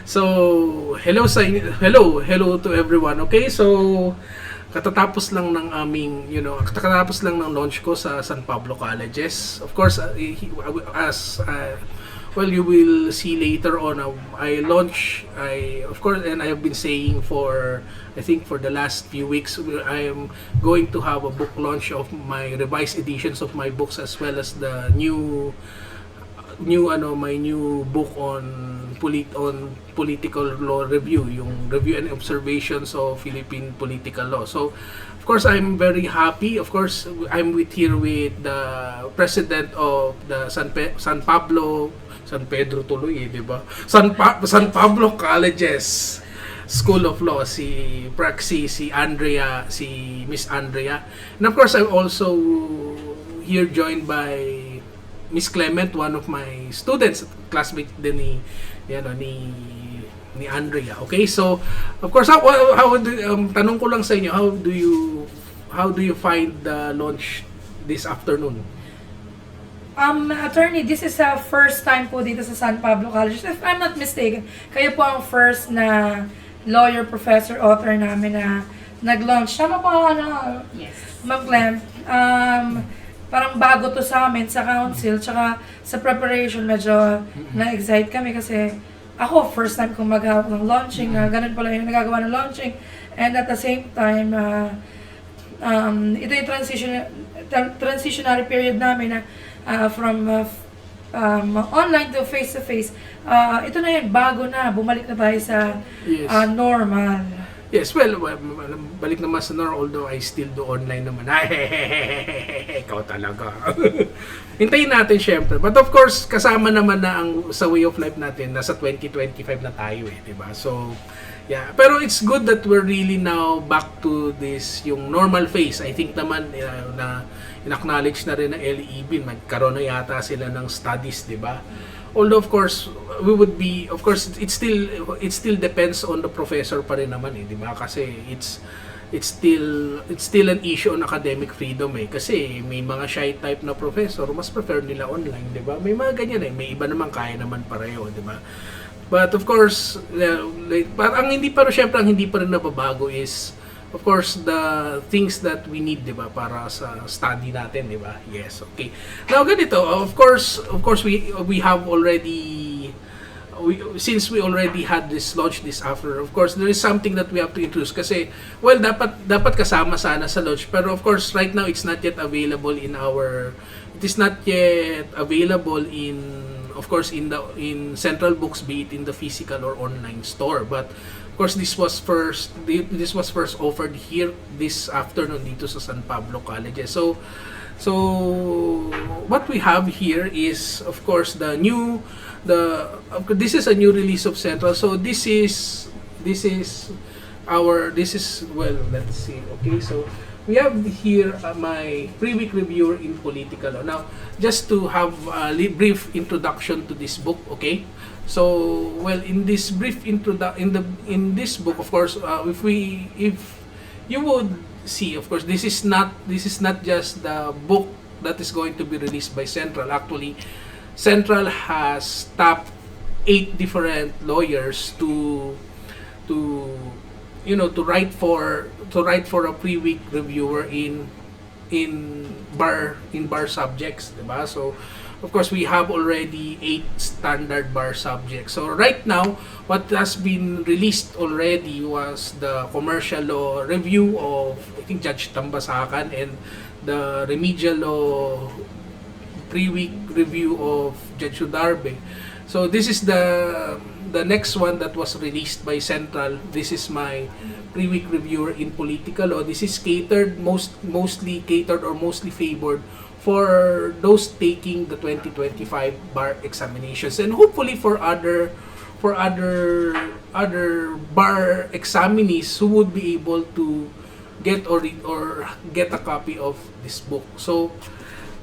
So, hello to everyone. Okay, so katatapos lang ng katatapos lang ng launch ko sa San Pablo Colleges. Of course, as well, you will see later on. Of course, and I have been saying for, I think for the last few weeks, I am going to have a book launch of my revised editions of my books, as well as the my new book on political law review, yung review and observations of Philippine political law. So of course I'm very happy. Of course I'm here with the president of the San Pedro tuloy, di ba? San Pablo Colleges School of Law, si Miss Andrea. And of course I'm also here joined by Miss Clement, one of my students, classmate din ni Andrea. Okay, so of course, tanong ko lang sa inyo, how do you find the launch this afternoon? Attorney, this is a first time po dito sa San Pablo College. If I'm not mistaken, kayo po ang first na lawyer, professor, author namin na nag-launch. Tama po, Yes. Ma'am Clem. Parang bago to sa amin, sa council, tsaka sa preparation, medyo na-excite kami kasi ako, first time kong maghawak ng launching, ganun pala yung nagagawa ng launching. And at the same time, ito yung transitionary period namin na from online to face-to-face. Ito na yun, bago na, bumalik na tayo sa normal. Yes, well, balik naman sa normal, although I still do online naman. Ikaw talaga. Hintayin natin syempre. But of course, kasama naman na sa way of life natin, nasa 2025 na tayo di ba? So, yeah. Pero it's good that we're really now back to this, yung normal phase. I think naman na in-acknowledge na rin ng LEB, magkaroon na yata sila ng studies, di ba? Although of course it still depends on the professor pa rin naman di ba? Kasi it's still an issue on academic freedom kasi may mga shy type na professor mas prefer nila online, di ba? May mga ganyan may iba naman kaya naman pareho, di ba? But of course ang hindi pa rin nababago is of course the things that we need, di ba, para sa study natin, di ba? Yes, okay. Now ganito, of course we have already since we already had this launch this after, of course there is something that we have to introduce kasi well dapat kasama sana sa launch, pero of course right now it is not yet available in of course in CentralBooks, be it in the physical or online store. But of course this was first offered here this afternoon dito sa San Pablo College. So what we have here is of course this is a new release of Central. So this is well, let's see. Okay, so we have here my pre-week reviewer in political law. Now, just to have a brief introduction to this book, okay? So, well, in this brief in this book, of course, if you would see, of course, this is not just the book that is going to be released by Central. Actually, Central has tapped 8 different lawyers to write for a pre-week reviewer in bar subjects, diba? So of course we have already 8 standard bar subjects. So right now what has been released already was the commercial law review of, I think, Judge Tambasakan, and the remedial law pre-week review of Judge Udarbe. So this is the next one that was released by Central. This is my pre-week reviewer in political law. This is mostly favored for those taking the 2025 bar examinations, and hopefully for other bar examinees who would be able to get or get a copy of this book. So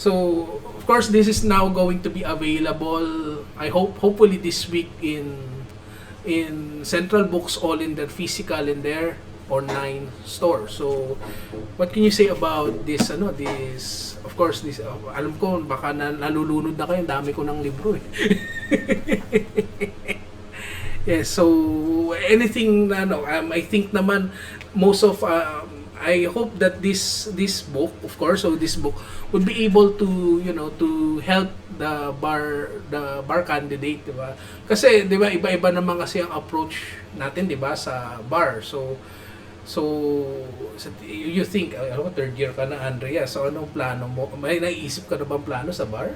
of course this is now going to be available, I hopefully this week in CentralBooks, all in their physical and their online store. So what can you say about this of course this alam ko baka nalulunod na kayo, dami ko ng libro Yes, so anything na ano, I think naman most of I hope that this book, of course, so this book would be able to, to help the bar candidate, 'di ba? Kasi 'di ba iba-iba naman kasi ang approach natin, 'di ba, sa bar. So you think, third year ka na, Andrea. So anong plano mo? May naiisip ka na bang plano sa bar?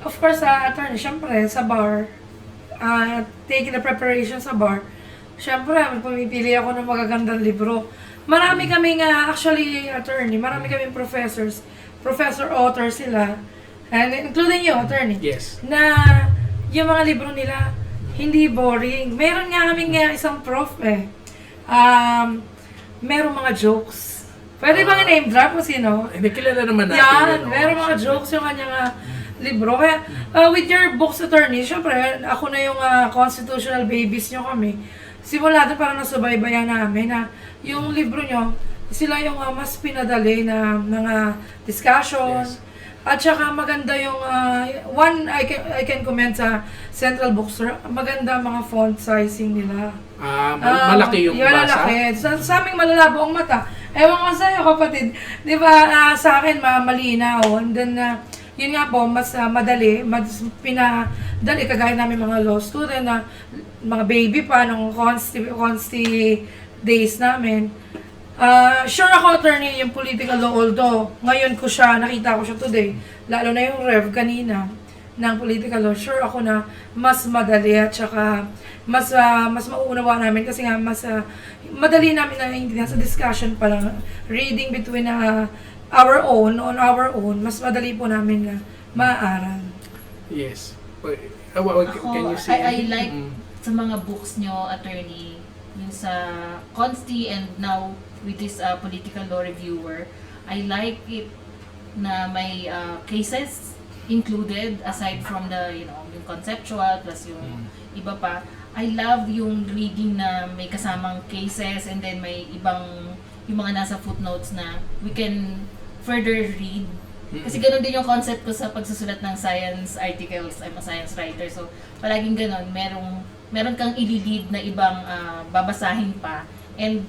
Of course, attorney, syempre, sa bar, taking the preparation sa bar, syempre, pumipili ako ng magagandang libro. Marami kaming, actually, attorney, marami kaming professor author sila, and including you, attorney, Yes. na yung mga libro nila, hindi boring. Meron nga kaming isang prof merong mga jokes. Pwede bang name drop kung sino? Hindi, kilala naman natin. Yan, meron mga jokes yung kanyang libro. Kaya, with your books, attorney, syempre, ako na yung constitutional babies nyo kami. Simula doon parang nasubaybayan namin na yung libro nyo, sila yung mas pinadali na mga discussion. Yes. At saka maganda yung, one, I can comment sa CentralBooks, maganda mga font sizing nila. Malaki yung basa? Malaki. Sa aming malalabo ang mata. Ewan ko sa'yo, kapatid. Di ba, sa akin, malinaw. And then, yun nga po, mas madali, mas pinadali, kagaya namin mga law student na mga baby pa, nung consti days namin. Sure ako, attorney, yung political law, although ngayon nakita ko siya today, lalo na yung rev kanina ng political law, sure ako na mas madali at saka mas mauunawa namin kasi nga mas madali namin naiintindihan sa discussion pa lang, reading between on our own, mas madali po namin na maaaral. Yes. Ako, Can you say? I like sa mga books nyo, attorney, yung sa Consti and now with this political law reviewer, I like it na may cases included aside from the, yung conceptual plus yung iba pa. I love yung reading na may kasamang cases and then may ibang, yung mga nasa footnotes na we can further read. Kasi ganun din yung concept ko sa pagsusulat ng science articles. I'm a science writer, so palaging ganun, meron kang ililid na ibang babasahin pa. And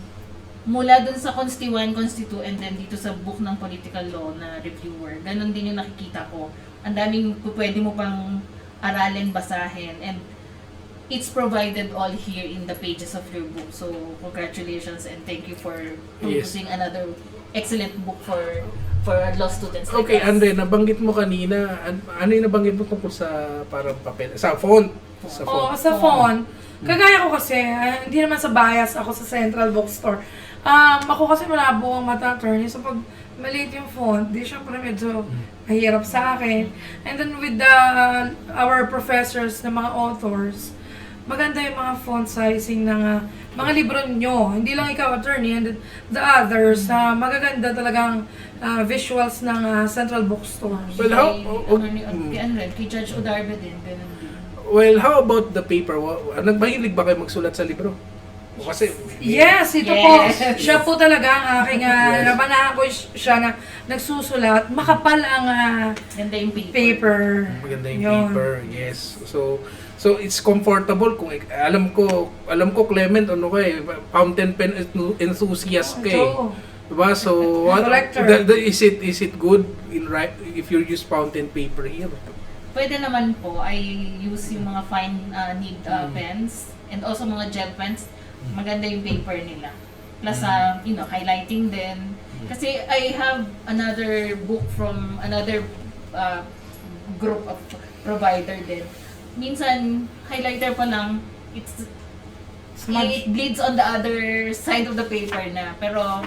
mula dun sa Consti 1, Consti 2, and then dito sa book ng political law na reviewer, ganun din yung nakikita ko. Ang daming pwede mo pang aralin, basahin, and it's provided all here in the pages of your book. So, congratulations and thank you for producing another excellent book for law students like Okay, us. Andre, nabanggit mo kanina, ano yung nabanggit mo tungkol sa parang papel? Sa font? Sa font. Sa font. Kagaya ko kasi, hindi naman sa bias ako sa Central Bookstore. Ako kasi malabo ang mata, attorney. So pag maliit yung font, di syempre medyo mahirap sa akin. And then with our professors na mga authors, maganda yung mga font sizing ng mga libro nyo. Hindi lang ikaw, attorney, and the others, magaganda talagang visuals ng Central Bookstore. Well, Kay Judge Odarbe din, ganun din. Well, how about the paper? Nagmahilig ba kayo magsulat sa libro? Kasi Yes, ito Yes. po. Siya po talaga ang aking, nabanahan ko siya na nagsusulat. Makapal ang Ganda yung paper. maganda yung Yun. paper. Yes. So it's comfortable kung alam ko Clement fountain pen enthusiast ka eh. Oo. Diba? So Collector. is it good if you use fountain paper here? Pwede naman po, I use yung mga fine nib pens and also mga gel pens. Maganda yung paper nila. Plus, highlighting din. Kasi I have another book from another group of provider din. Minsan, highlighter pa lang, it bleeds on the other side of the paper na. Pero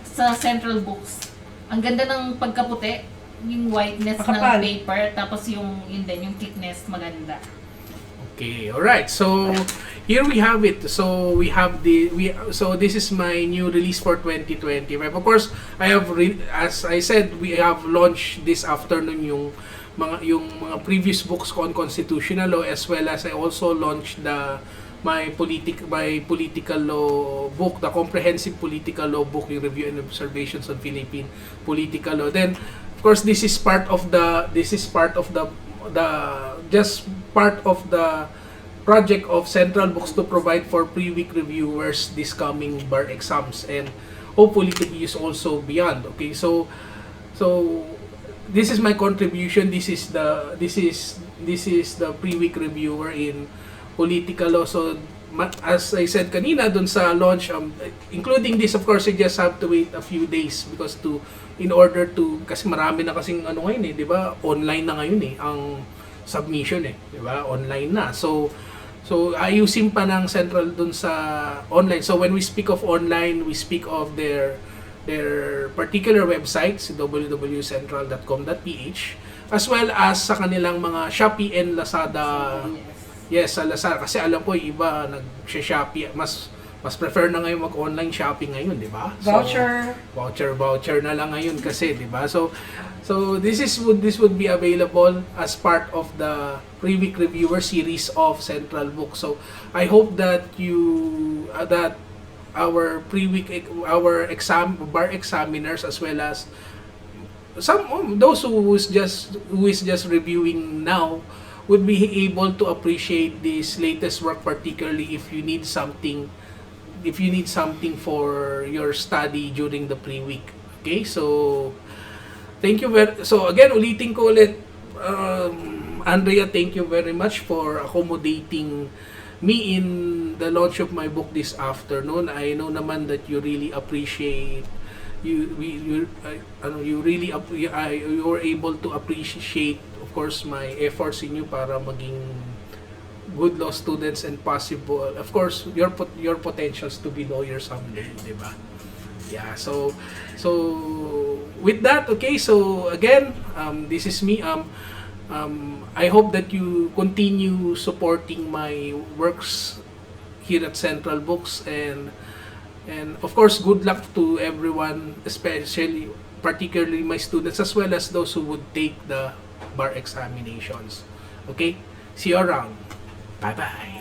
sa CentralBooks, ang ganda ng pagkaputi, yung whiteness Makapal. ng paper, tapos yung thickness maganda. Okay, all right. So here we have it. So this is my new release for 2020. Of course, as I said, we have launched this afternoon yung mga previous books ko on constitutional law, as well as I also launched my political law book, the comprehensive political law book, yung review and observations on Philippine political law. Then of course, this is part of the project of CentralBooks to provide for pre-week reviewers this coming bar exams, and hopefully to be used also beyond. Okay, so this is my contribution. This is the pre-week reviewer in political law. So as I said kanina dun sa launch, including this, of course, you just have to wait a few days because kasi marami na kasing ano ngayon di ba? Online na ngayon ang submission di ba? Online na. So ayusin pa ng Central dun sa online. So when we speak of online, we speak of their particular websites, www.central.com.ph, as well as sa kanilang mga Shopee and Lazada. Yes, sa Lazada. Kasi alam ko, iba nag-Shopee, mas prefer na ngayon mag-online shopping ngayon, di ba? Voucher na lang ngayon kasi, di ba? So this would be available as part of the pre-week reviewer series of CentralBooks. So I hope that our bar examiners, as well as those who is just reviewing now, would be able to appreciate this latest work, particularly if you need something for your study during the pre-week. Okay, so thank you so again, ulitin ko ulit, Andrea, thank you very much for accommodating me in the launch of my book this afternoon. I know naman that you really appreciate you were able to appreciate, of course, my efforts in you para maging good law students and possible, of course, your potentials to be lawyers someday, di ba? Yeah, so with that, okay, so again, this is me. I hope that you continue supporting my works here at CentralBooks, and of course, good luck to everyone, particularly my students, as well as those who would take the bar examinations. Okay, see you around. Bye bye.